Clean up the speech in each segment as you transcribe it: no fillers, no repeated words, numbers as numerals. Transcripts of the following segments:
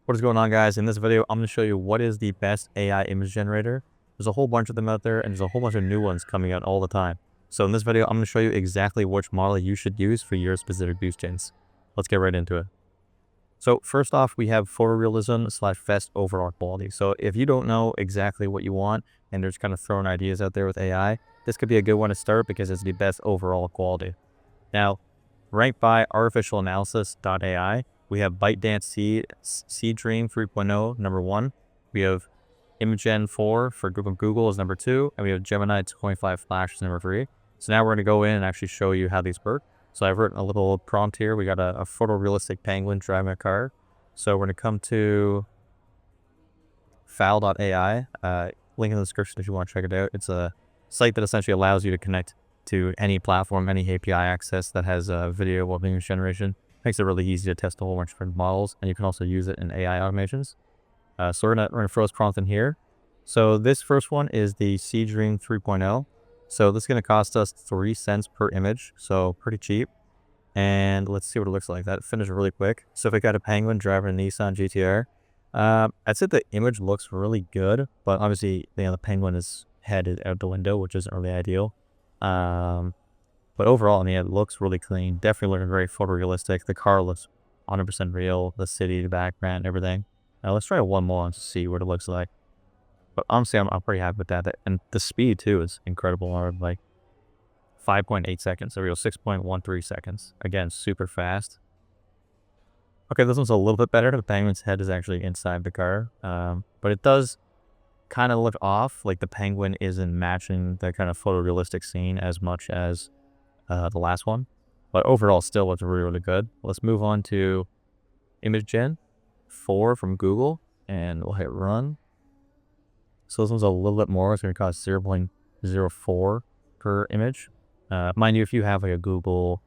What is going on, guys? In this video, I'm going to show you what is the best AI image generator. There's a whole bunch of them out there, and there's a whole bunch of new ones coming out all the time. So in this video, I'm going to show you exactly which model you should use for your specific boost gens. Let's get right into it. So first off, we have photorealism / best overall quality. So if you don't know exactly what you want, and there's kind of throwing ideas out there with AI, this could be a good one to start because it's the best overall quality. Now, ranked by artificialanalysis.ai, we have ByteDance Seedream 3.0, number 1. We have ImageN 4 for Google is number 2. And we have Gemini 2.5 Flash is number 3. So now we're going to go in and actually show you how these work. So I've written a little prompt here. We got a photorealistic penguin driving a car. So we're going to come to Affilate.ai. Link in the description if you want to check it out. It's a site that essentially allows you to connect to any platform, any API access that has video or image generation. Makes it really easy to test a whole bunch of different models, and you can also use it in AI automations. So we're gonna throw this prompt in here. So this first one is the Seedream 3.0. So this is gonna cost us 3 cents per image, so pretty cheap. And let's see what it looks like. That finished really quick. So if we got a penguin driving a Nissan GTR, I'd say the image looks really good, but obviously the penguin is headed out the window, which isn't really ideal. But overall, I mean, it looks really clean. Definitely looking very photorealistic. The car looks 100% real. The city, the background, everything. Now let's try one more and see what it looks like. But honestly, I'm pretty happy with that. And the speed too is incredible. Like 5.8 seconds. There we go, 6.13 seconds. Again, super fast. Okay, this one's a little bit better. The penguin's head is actually inside the car. But it does kind of look off. Like the penguin isn't matching the kind of photorealistic scene as much as the last one, but overall still looks really, really good. Let's move on to ImageN 4 from Google, and we'll hit run. So this one's a little bit more. It's going to cost 0.04 per image. Mind you, if you have like a Google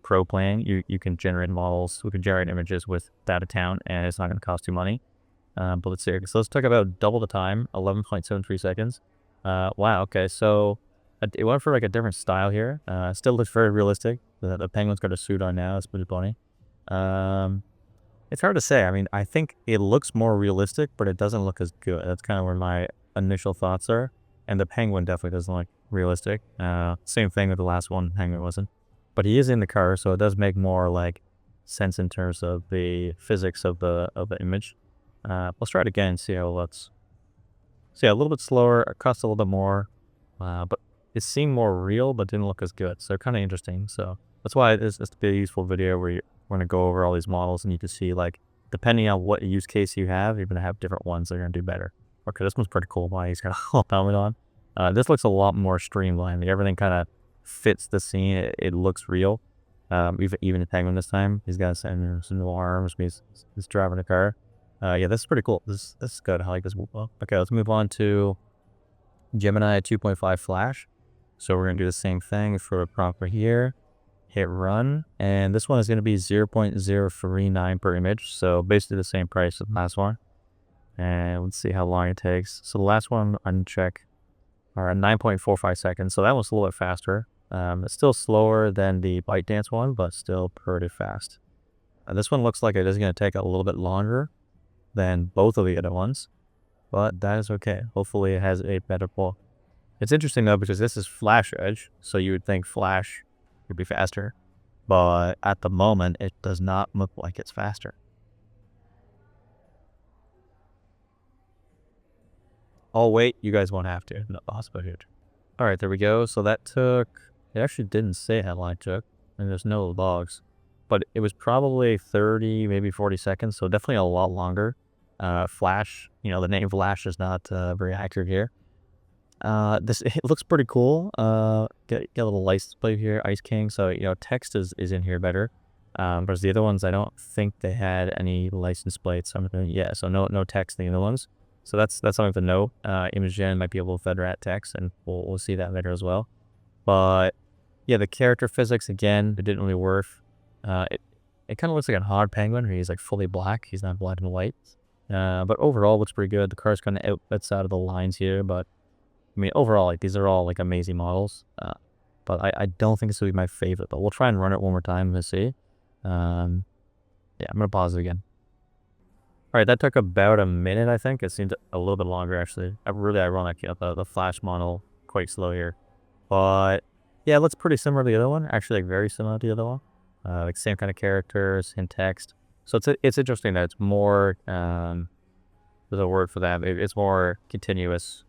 Pro plan, you can generate models. We can generate images with that account, and it's not going to cost you money. But let's see. So let's talk about double the time, 11.73 seconds. Wow. Okay. So it went for like a different style here. Still looks very realistic. The penguin's got a suit on now. It's pretty funny. It's hard to say. I mean, I think it looks more realistic, but it doesn't look as good. That's kind of where my initial thoughts are. And the penguin definitely doesn't look realistic. Same thing with the last one. The penguin wasn't. But he is in the car, so it does make more like sense in terms of the physics of the image. Let's try it again and see how it looks. So yeah, a little bit slower. It costs a little bit more. But it seemed more real, but didn't look as good. So kind of interesting. So that's why it's to be a useful video where we're going to go over all these models, and you can see like, depending on what use case you have, you're going to have different ones that are going to do better. Okay, this one's pretty cool. Why he's got a whole helmet on. This looks a lot more streamlined. Like, everything kind of fits the scene. It looks real. Even the penguin this time, he's got some new arms. He's driving a car. Yeah, this is pretty cool. This is good. I like this. Okay, let's move on to Gemini 2.5 Flash. So we're going to do the same thing for a prompt right here. Hit run. And this one is going to be 0.039 per image. So basically the same price as the last one. And let's see how long it takes. So the last one, uncheck, are 9.45 seconds. So that one's a little bit faster. It's still slower than the ByteDance one, but still pretty fast. This one looks like it is going to take a little bit longer than both of the other ones. But that is okay. Hopefully it has a better pull. It's interesting though, because this is Flash Edge, so you would think Flash would be faster, but at the moment it does not look like it's faster. Oh wait, you guys won't have to. No, hospital here. All right, there we go. So that took, it actually didn't say how long it took, and there's no logs, but it was probably 30, maybe 40 seconds. So definitely a lot longer. Flash, the name Flash is not very accurate here. It looks pretty cool. Get a little license plate here, Ice King. So text is in here better. Whereas the other ones, I don't think they had any license plates. Yeah, so no text in the other ones. So that's something to note. ImageN might be able to federate text, and we'll see that later as well. But yeah, the character physics again, it didn't really work. It kind of looks like a hard penguin where he's like fully black. He's not black and white. But overall, looks pretty good. The car's kind of outside of the lines here, but I mean, overall, like, these are all like amazing models. But I don't think this will be my favorite, but we'll try and run it one more time and see. Yeah, I'm going to pause it again. All right, that took about a minute, I think. It seemed a little bit longer, actually. Really ironic. The flash model quite slow here. But yeah, it looks pretty similar to the other one. Actually, like very similar to the other one. Like same kind of characters and text. So it's interesting that it's more, there's a word for that. It's more continuous.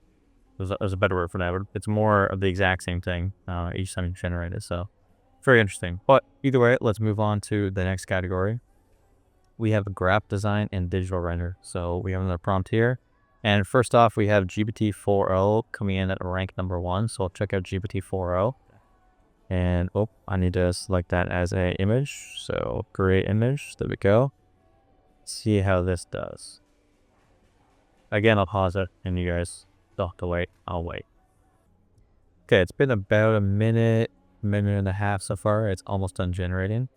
There's a better word for that. But it's more of the exact same thing each time you generate it. So very interesting. But either way, let's move on to the next category. We have graph design and digital render. So we have another prompt here. And first off, we have GPT-4o coming in at rank number 1. So I'll check out GPT-4o. And I need to select that as an image. So create image. There we go. See how this does. Again, I'll pause it and you guys don't have to wait. I'll wait. Okay, it's been about a minute and a half so far. It's almost done generating.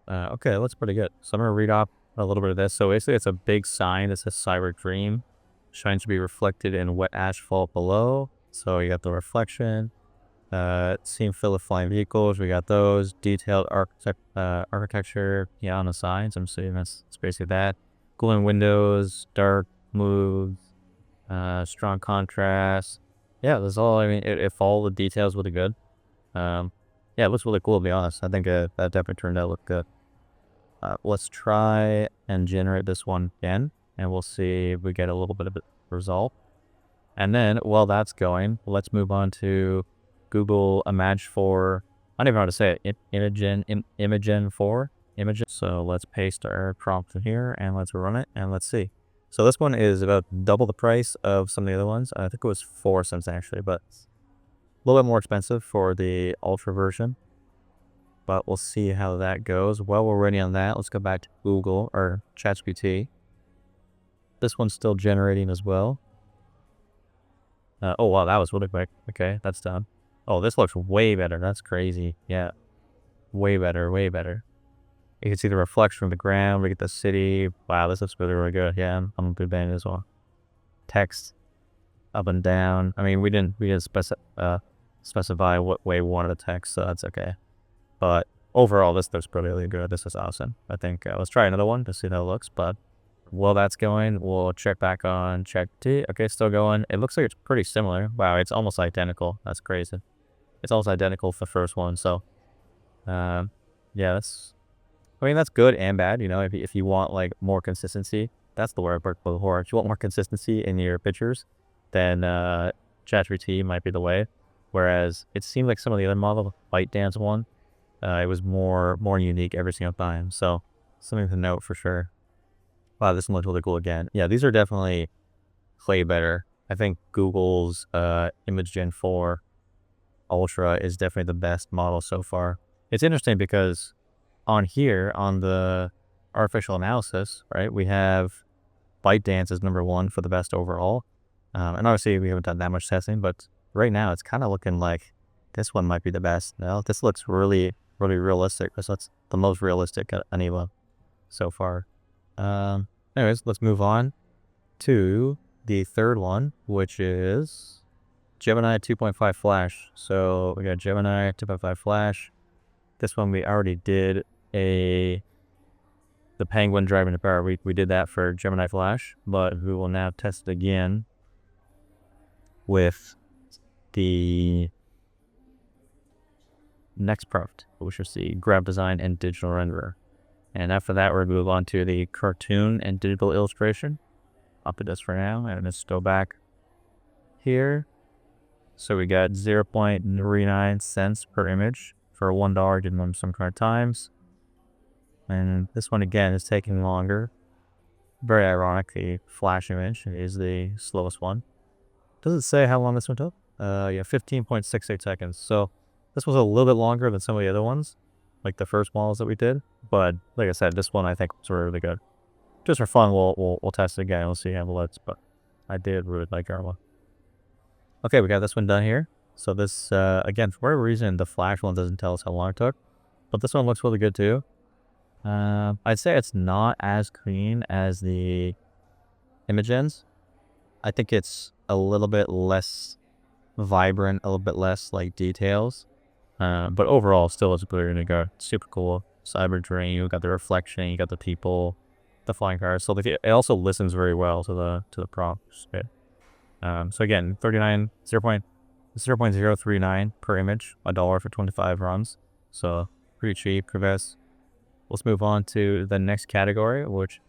Okay, that's pretty good. So I'm going to read off a little bit of this. So basically, it's a big sign that says Cyber Dream. Shines to be reflected in wet asphalt below. So you got the reflection. Seam fill of flying vehicles. We got those. Detailed architecture. Yeah, on the sides. I'm assuming that's basically that. Glowing windows. Dark moves. Strong contrast. Yeah, that's all. I mean, if all the details really good. Yeah, it looks really cool, to be honest. I think that definitely turned out look good. Let's try and generate this one again, and we'll see if we get a little bit of a result. And then while that's going, let's move on to Google Image 4. I don't even know how to say it. Imagen 4. Imagen. So let's paste our prompt in here and let's run it and let's see. So this one is about double the price of some of the other ones. I think it was 4 cents actually, but a little bit more expensive for the Ultra version. But we'll see how that goes. While we're waiting on that, let's go back to Google or ChatGPT. This one's still generating as well. Oh, wow, that was really quick. Okay, that's done. Oh, this looks way better. That's crazy. Yeah, way better, way better. You can see the reflection from the ground. We get the city. Wow, this looks really, really good. Yeah, I'm a big fan as well. Text up and down. I mean, we didn't specify what way we wanted the text, so that's okay. But overall, this looks pretty really good. This is awesome. I think let's try another one to see how it looks. But while that's going, we'll check back on ChatGPT. Okay, still going. It looks like it's pretty similar. Wow, it's almost identical. That's crazy. It's almost identical for the first one. So, yeah, that's good and bad. You know, if you want like more consistency, that's the word before. If you want more consistency in your pictures, then ChatGPT might be the way. Whereas it seemed like some of the other model, ByteDance one, it was more unique every single time. So something to note for sure. Wow, this one looks really cool again. Yeah, these are definitely way better. I think Google's Imagen 4 Ultra is definitely the best model so far. It's interesting because on here, on the artificial analysis, right, we have ByteDance as number 1 for the best overall. And obviously we haven't done that much testing, but right now it's kind of looking like this one might be the best. No, this looks really, really realistic. That's the most realistic Aniva so far. Anyways, let's move on to the third one, which is Gemini 2.5 Flash. So we got Gemini 2.5 Flash. This one we already did the Penguin driving the car. We did that for Gemini Flash, but we will now test it again with the next prompt, which is the graph design and digital renderer. And after that, we're going to move on to the cartoon and digital illustration. I'll put this for now, and let's go back here. So we got 0.39 cents per image for $1, given them some current times. And this one again is taking longer. Very ironic, the Flash image is the slowest one. Does it say how long this one took? Yeah, 15.68 seconds. So this was a little bit longer than some of the other ones, like the first models that we did. But like I said, this one I think was really good. Just for fun, we'll test it again. We'll see how it looks. But I did really like our one. Okay, we got this one done here. So this, again, for whatever reason, the Flash one doesn't tell us how long it took. But this one looks really good too. I'd say it's not as clean as the Imagens. I think it's a little bit less vibrant, a little bit less like details. But overall, still is really good. Super cool. Cyber Dream, you got the reflection, you got the people. the flying cars. So it also listens very well to the prompts. Okay. So again, 0.039 per image, $1 for 25 runs. So pretty cheap, Crevasse. Let's move on to the next category, which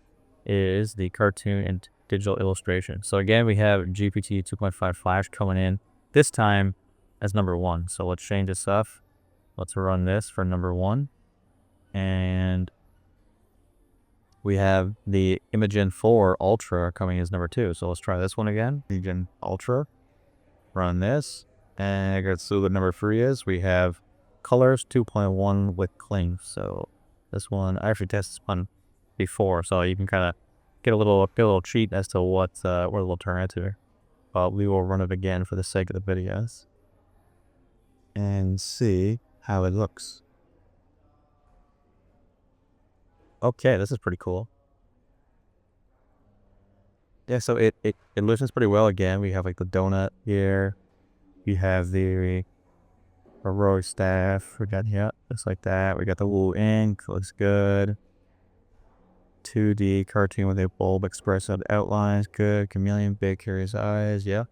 is the cartoon and digital illustration. So again, we have GPT 2.5 Flash coming in this time as number 1. So let's change this up. Let's run this for number 1. And we have the Imagen 4 Ultra coming as number 2. So let's try this one again. Imagen Ultra. Run this. And let's see what number 3 is. We have Colors 2.1 with Cling. So this one, I actually tested this one before, so you can kind of get a little treat as to what it will turn into. But we will run it again for the sake of the videos and see how it looks. Okay, this is pretty cool. Yeah, so it listens pretty well. Again, we have like the donut here. We have the heroic staff. We got, yeah, just like that. We got the little ink. Looks good. 2D cartoon with a bulb expressive outlines. Good. Chameleon, big, curious eyes. Yeah.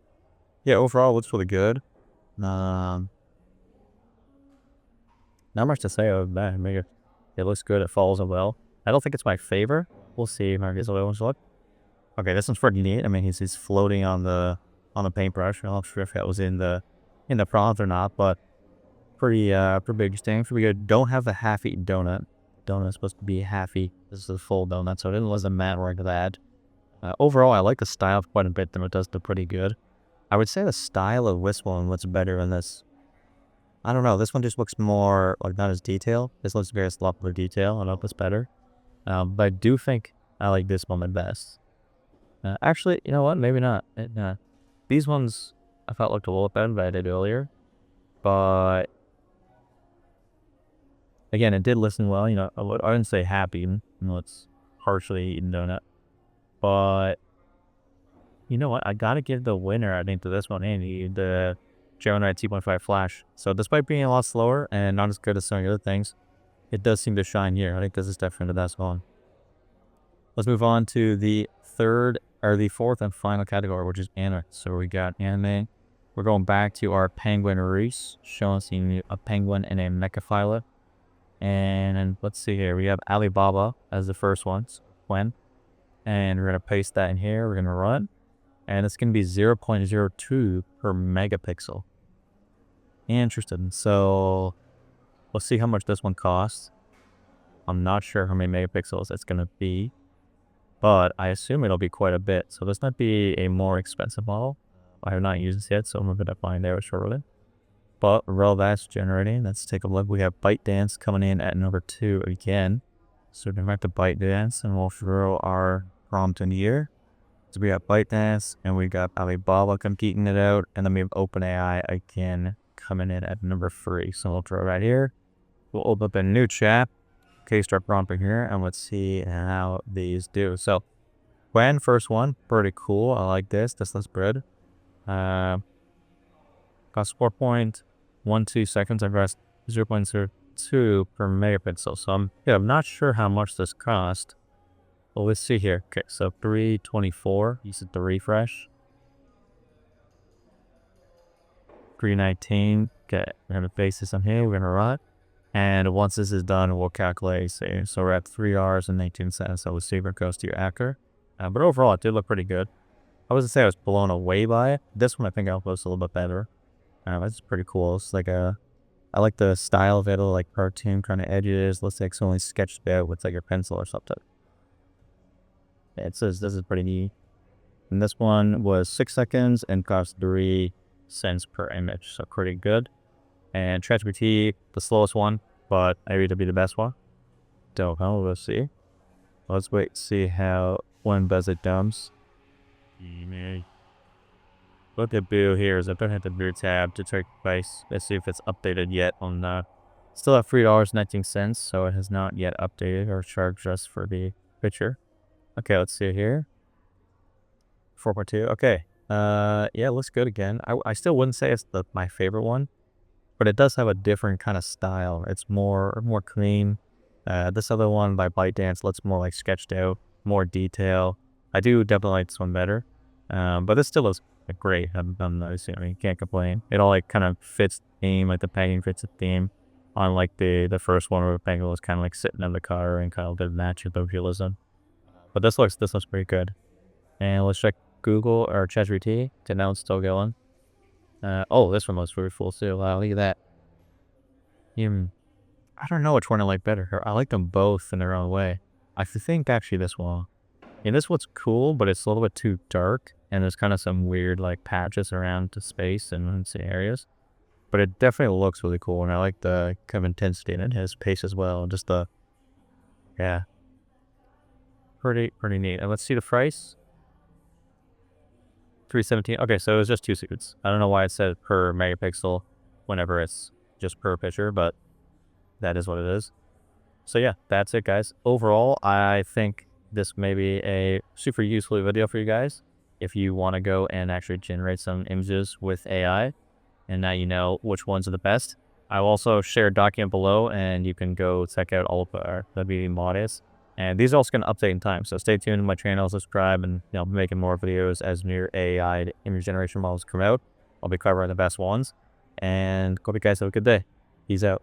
Yeah, overall, it looks really good. Not much to say other than that. Maybe it looks good. It follows it well. I don't think it's my favorite. We'll see how it looks. Okay, this one's pretty neat. I mean, he's floating on the paintbrush. I'm not sure if that was in the prompt or not, but pretty interesting. Pretty good. Don't have the half-eaten donut. Donut's supposed to be half-eat. This is a full donut, so it wasn't matter to that. Overall, I like the style quite a bit, though it does look pretty good. I would say the style of this one looks better than this. I don't know. This one just looks more like not as detailed. This looks very a lot more detail. I don't know if it's better. But I do think I like this one the best. Actually, you know what? Maybe not. These ones I thought looked a little better than I did earlier. But again, it did listen well. You know, I didn't say happy. You know, it's partially eaten donut. But you know what? I gotta give the winner, I think, to this one, Andy, the Gemini 2.5 Flash. So despite being a lot slower and not as good as some of the other things, it does seem to shine here. I think this is definitely the best one. Let's move on to the fourth and final category, which is anime. So we got anime. We're going back to our Penguin Reese, showing us a penguin and a mechaphila. And let's see here. We have Alibaba as the first one, when. And we're going to paste that in here. We're going to run. And it's going to be 0.02 per megapixel. Interesting. So let's see how much this one costs. I'm not sure how many megapixels it's going to be, but I assume it'll be quite a bit. So this might be a more expensive model. I have not used this yet, so I'm going to find out shortly. But while that's generating, let's take a look. We have ByteDance coming in at number 2 again. So we're going to have to ByteDance, and we'll throw our prompt in here. So we got ByteDance, and we got Alibaba competing it out, and then we have OpenAI again coming in at number 3. So we'll throw it right here. We'll open up a new chat. Okay, start prompting here, and let's see how these do. So, when first one, pretty cool. I like this. This looks good. Cost 4.12 seconds. I've got 0.02 per megapixel. So I'm not sure how much this cost. Well, let's see here. Okay, so 324. Use it to refresh. 319. Okay, we're gonna base this on here. We're gonna run. And once this is done, we'll calculate. So we're at $3.18. So we'll see if it goes to your actor. But overall, it did look pretty good. I wasn't say I was blown away by it. This one, I think I'll post a little bit better. It's pretty cool. It's like I like the style of it, like cartoon kind of edges. Looks like it's only sketched out with like your pencil or something. It says this is pretty neat. And this one was 6 seconds and cost 3 cents per image. So pretty good. And ChatGPT, the slowest one, but maybe it'll be the best one. Don't know. We'll see. Let's wait and see how one does it dumps. Look at Boo here. Is I don't hit the Boo tab to check price. Let's see if it's updated yet on the. Still at $3.19, so it has not yet updated or charged us for the picture. Okay, let's see here. 4.2. Okay. Yeah, it looks good again. I still wouldn't say it's my favorite one, but it does have a different kind of style. It's more clean. This other one by ByteDance looks more like sketched out. more detail. I do definitely like this one better, but this still is great. I'm not assuming, can't complain. It all like kind of fits the theme, like the painting fits the theme. On like the first one where the penguin was kind of like sitting in the car and kind of did match with the realism. But this looks pretty good. And let's check Google or ChatGPT to know it's still going. Oh, this one looks very full too. Wow, look at that. I don't know which one I like better. I like them both in their own way. I think actually this one. Yeah, this one's cool, but it's a little bit too dark, and there's kind of some weird like patches around the space and some areas. But it definitely looks really cool, and I like the kind of intensity in it, his pace as well. Just yeah, pretty neat. And let's see the price. 317. Okay, so it was just 2 suits. I don't know why it said per megapixel whenever it's just per picture, but that is what it is. So yeah, that's it, guys. Overall, I think this may be a super useful video for you guys if you want to go and actually generate some images with AI, and now you know which ones are the best. I will also share a document below, and you can go check out all of our WB models. And these are also going to update in time, so stay tuned to my channel, subscribe, and I'll be making more videos as new AI image generation models come out. I'll be covering the best ones, and hope you guys have a good day. Peace out.